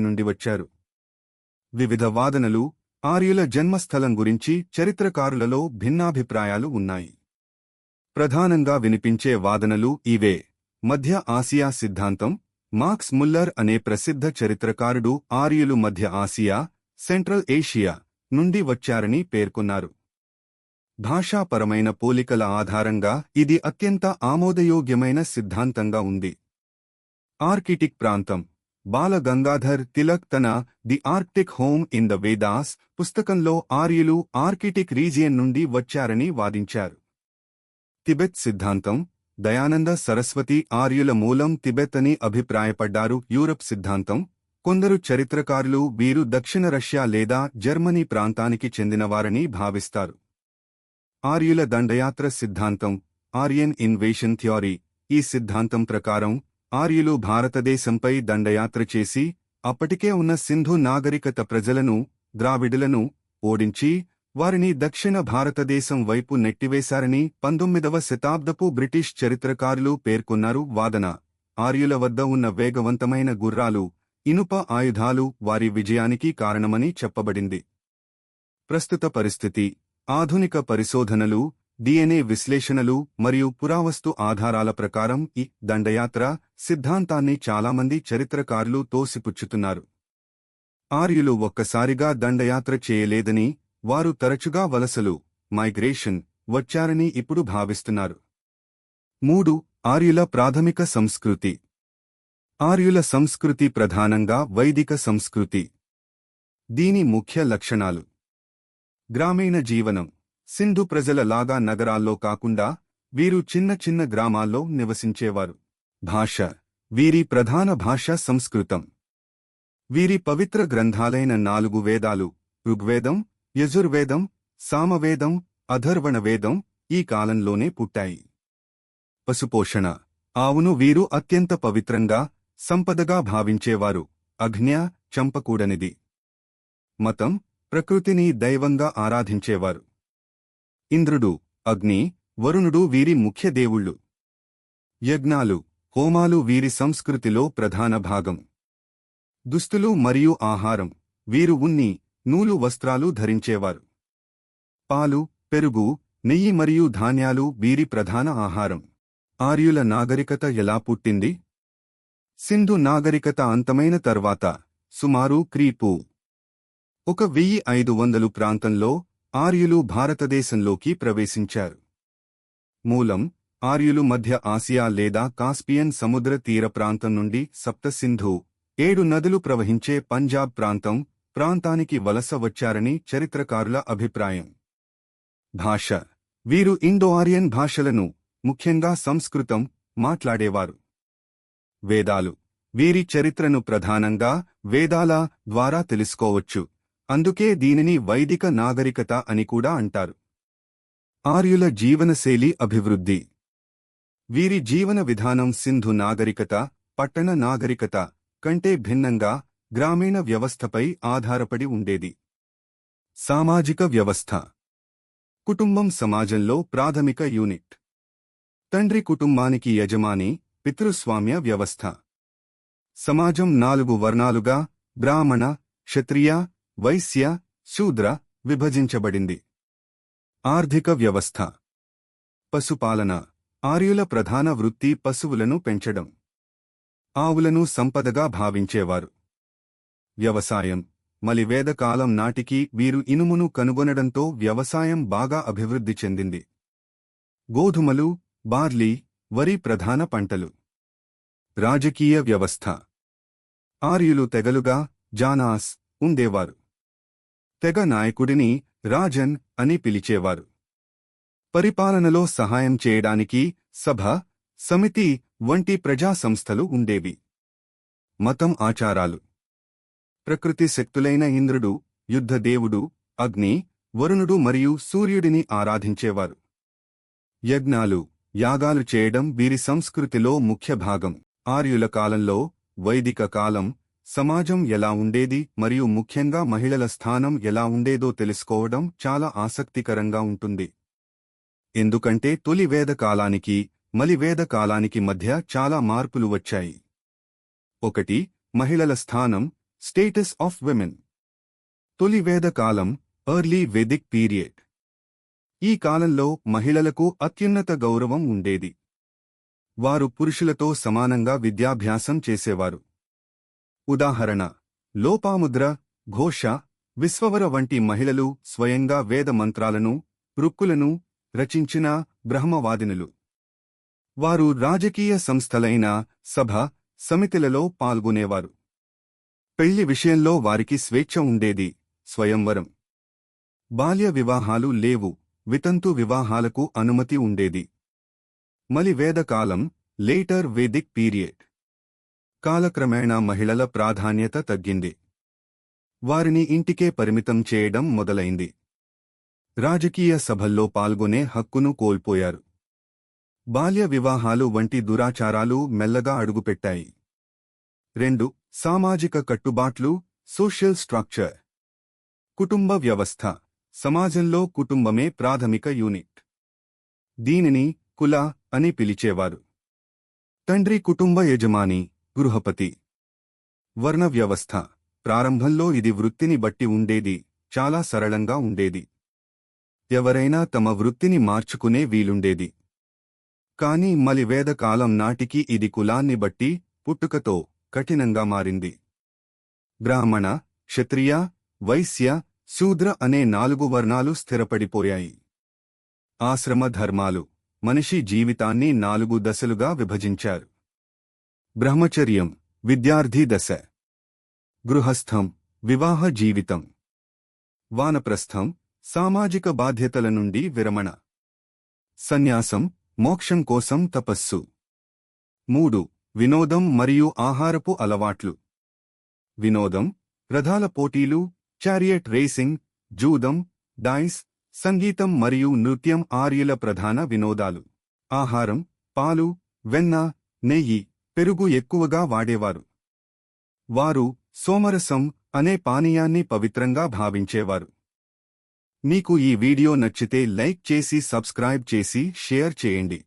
వారి నుండి వచ్చారు. వివిధ వాదనలు ఆర్యుల జన్మస్థలం గురించి చరిత్రకారులలో భిన్నాభిప్రాయాలు ఉన్నాయి. ప్రధానంగా వినిపించే వాదనలు ఇవే. మధ్య ఆసియా సిద్ధాంతం. మార్క్స్ ముల్లర్ అనే ప్రసిద్ధ చరిత్రకారుడు ఆర్యులు మధ్య ఆసియా, సెంట్రల్ ఏషియా నుండి వచ్చారని పేర్కొన్నారు. భాషాపరమైన పోలికల ఆధారంగా ఇది అత్యంత ఆమోదయోగ్యమైన సిద్ధాంతంగా ఉంది. ఆర్కిటిక్ ప్రాంతం. బాల గంగాధర్ తిలక్ తన the Arctic home in the Vedas పుస్తకంలో ఆర్యులు ఆర్కిటిక్ రీజియన్ నుండి వచ్చారని వాదించారు. తిబెత్ సిద్ధాంతం. దయానంద సరస్వతి ఆర్యుల మూలం తిబెత్ అని అభిప్రాయపడ్డారు. యూరప్ సిద్ధాంతం. కొందరు చరిత్రకారులు వీరు దక్షిణ రష్యా లేదా జర్మనీ ప్రాంతానికి చెందినవారని భావిస్తారు. ఆర్యుల దండయాత్ర సిద్ధాంతం. Aryan invasion theory. ఈ సిద్ధాంతం ప్రకారం ఆర్యులు భారతదేశంపై దండయాత్ర చేసి అప్పటికే ఉన్న సింధు నాగరికత ప్రజలను, ద్రావిడులను ఓడించి వారిని దక్షిణ భారతదేశం వైపు నెట్టివేశారని 19వ శతాబ్దపు బ్రిటిష్ చరిత్రకారులు పేర్కొన్నారు. వాదన. ఆర్యుల వద్ద ఉన్న వేగవంతమైన గుర్రాలు, ఇనుప ఆయుధాలు వారి విజయానికి కారణమని చెప్పబడింది. ప్రస్తుత పరిస్థితి. ఆధునిక పరిశోధనలు, DNA విశ్లేషణలు మరియు పురావస్తు ఆధారాల ప్రకారం ఈ దండయాత్ర సిద్ధాంతాన్ని చాలామంది చరిత్రకారులు తోసిపుచ్చుతున్నారు. ఆర్యులు ఒక్కసారిగా దండయాత్ర చేయలేదని, వారు తరచుగా వలసలు, మైగ్రేషన్ వచ్చారని ఇప్పుడు భావిస్తున్నారు. 3. ఆర్యుల ప్రాథమిక సంస్కృతి. ఆర్యుల సంస్కృతి ప్రధానంగా వైదిక సంస్కృతి. దీని ముఖ్య లక్షణాలు. గ్రామీణ జీవనం. సింధు ప్రజల లాగా నగరాల్లో కాకుండా వీరు చిన్న చిన్న గ్రామాల్లో నివసించేవారు. భాష. వీరి ప్రధాన భాష సంస్కృతం. వీరి పవిత్ర గ్రంథాలైన 4 వేదాలు ఋగ్వేదం, యజుర్వేదం, సామవేదం, అథర్వణ వేదం ఈ కాలంలోనే పుట్టాయి. పశుపోషణ. ఆవును వీరు అత్యంత పవిత్రంగా, సంపదగా భావించేవారు. అగ్న్య చంపకూడనిది. మతం. ప్రకృతిని దైవంగా ఆరాధించేవారు. ఇంద్రుడు, అగ్ని, వరుణుడు వీరి ముఖ్య దేవుళ్ళు. యజ్ఞాలు, హోమాలు వీరి సంస్కృతిలో ప్రధాన భాగం. దుస్తులు మరియు ఆహారం. వీరు ఉన్ని, నూలు వస్త్రాలు ధరించేవారు. పాలు, పెరుగు, నెయ్యి మరియు ధాన్యాలు వీరి ప్రధాన ఆహారం. ఆర్యుల నాగరికత ఎలా పుట్టింది? సింధు నాగరికత అంతమైన తర్వాత సుమారు క్రీ.పూ. 1500 ప్రాంతంలో ఆర్యులు భారతదేశంలోకి ప్రవేశించారు. మూలం. ఆర్యులు మధ్య ఆసియా లేదా కాస్పియన్ సముద్ర తీర ప్రాంతం నుండి సప్త సింధు 7 నదులు ప్రవహించే పంజాబ్ ప్రాంతానికి వలస వచ్చారని చరిత్రకారుల అభిప్రాయం. భాష. వీరు ఇండో-ఆర్యన్ భాషలను, ముఖ్యంగా సంస్కృతం, మాట్లాడేవారు. వేదాలు. వీరి చరిత్రను ప్రధానంగా వేదాల ద్వారా తెలుసుకోవచ్చు. అందుకే దీనిని వైదిక నాగరికత అని కూడా అంటారు. ఆర్యుల జీవనశైలి అభివృద్ధి. వీరి జీవన విధానం సింధు నాగరికత, పట్టణ నాగరికత కంటే భిన్నంగా గ్రామీణ వ్యవస్థపై ఆధారపడి ఉండేది. సామాజిక వ్యవస్థ. కుటుంబం సమాజంలో ప్రాథమిక యూనిట్. తండ్రి కుటుంబానికి యజమాని, పితృస్వామ్య వ్యవస్థ. సమాజం 4 వర్ణాలుగా బ్రాహ్మణ, క్షత్రియ, వైశ్య, శూద్ర విభజించబడింది. ఆర్థిక వ్యవస్థ. పశుపాలన. ఆర్యుల ప్రధాన వృత్తి పశువులను పెంచడం. ఆవులను సంపదగా భావించేవారు. వ్యవసాయం. మలివేద కాలం నాటికి వీరు ఇనుమును కనుగొనడంతో వ్యవసాయం బాగా అభివృద్ధి చెందింది. గోధుమలు, బార్లీ, వరి ప్రధాన పంటలు. రాజకీయ వ్యవస్థ. ఆర్యులు తెగలుగా, జానాస్ ఉండేవారు. తెగ నాయకుడిని రాజన్ అని పిలిచేవారు. పరిపాలనలో సహాయం చేయడానికి సభ, సమితి వంటి ప్రజా సంస్థలు ఉండేవి. మతం. ఆచారాలు. ప్రకృతి శక్తులైన ఇంద్రుడు, యుద్ధ దేవుడు, అగ్ని, వరుణుడు మరియు సూర్యుడిని ఆరాధించేవారు. యజ్ఞాలు, యాగాలు చేయడం వీరి సంస్కృతిలో ముఖ్య భాగం. ఆర్యుల కాలంలో, వైదిక కాలం, సమాజం ఎలా ఉండేది మరియు ముఖ్యంగా మహిళల స్థానం ఎలా ఉండేదో తెలుసుకోవడం చాలా ఆసక్తికరంగా ఉంటుంది. ఎందుకంటే తొలి వేద కాలానికి, మలివేద కాలానికి మధ్య చాలా మార్పులు వచ్చాయి. 1. మహిళల స్థానం. Status of women. తొలి వేద కాలం, ఎర్లీ వేదిక్ పీరియడ్. ఈ కాలంలో మహిళలకు అత్యున్నత గౌరవం ఉండేది. వారు పురుషులతో సమానంగా విద్యాభ్యాసం చేసేవారు. ఉదాహరణ: లోపాముద్ర, ఘోష, విశ్వవర వంటి మహిళలు స్వయంగా వేద మంత్రాలను, రుక్కులను రచించిన బ్రహ్మవాదినులు. వారు రాజకీయ సంస్థలైన సభ, సమితిలలో పాల్గొనేవారు. పెళ్లి విషయంలో వారికి స్వేచ్ఛ ఉండేది. స్వయంవరం. బాల్య వివాహాలు లేవు. వితంతు వివాహాలకు అనుమతి ఉండేది. మలి వేదకాలం, లేటర్ వేదిక్ పీరియడ్. కాలక్రమేణా మహిళల ప్రాధాన్యత తగ్గింది. వారిని ఇంటికే పరిమితం చేయడం మొదలైంది. రాజకీయ సభల్లో పాల్గొనే హక్కును కోల్పోయారు. బాల్య వివాహాలు వంటి దురాచారాలు మెల్లగా అడుగుపెట్టాయి. 2. సామాజిక కట్టుబాట్లు, సోషల్ స్ట్రక్చర్. కుటుంబ వ్యవస్థ. సమాజంలో కుటుంబమే ప్రాథమిక యూనిట్. దీనిని కుల అని పిలిచేవారు. తండ్రి కుటుంబ యజమాని, గృహపతి. వర్ణ వ్యవస్థ. ప్రారంభంలో ఇది వృత్తిని బట్టి ఉండేది. చాలా సరళంగా ఉండేది. ఎవరైనా తమ వృత్తిని మార్చుకునే వీలుండేది. కాని మలి వేదకాలం నాటికి ఇది కులాన్ని బట్టి, పుట్టుకతో కఠినంగా మారింది. బ్రాహ్మణ, క్షత్రియ, వైశ్య, శూద్ర అనే 4 వర్ణాలు స్థిరపడిపోయాయి. ఆశ్రమ ధర్మాలు. మనిషి జీవితాన్ని 4 దశలుగా విభజించారు. బ్రహ్మచర్యం, విద్యార్థి దశ. గృహస్థం, వివాహ జీవితం. వానప్రస్థం, సామాజిక బాధ్యతల నుండి విరమణ. సన్యాసం, మోక్షం కోసం తపస్సు. 3. వినోదం మరియు ఆహారపు అలవాట్లు. వినోదం, రథాల పోటీలు, చారియట్ రేసింగ్, జూదం, డైస్, సంగీతం మరియు నృత్యం ఆర్యుల ప్రధాన వినోదాలు. ఆహారం, పాలు, వెన్న, నెయ్యి, పెరుగు ఎక్కువగా వాడేవారు. వారు సోమరసం అనే పానీయాన్ని పవిత్రంగా భావించేవారు. మీకు ఈ వీడియో నచ్చితే లైక్ చేసి సబ్స్క్రైబ్ చేసి షేర్ చేయండి.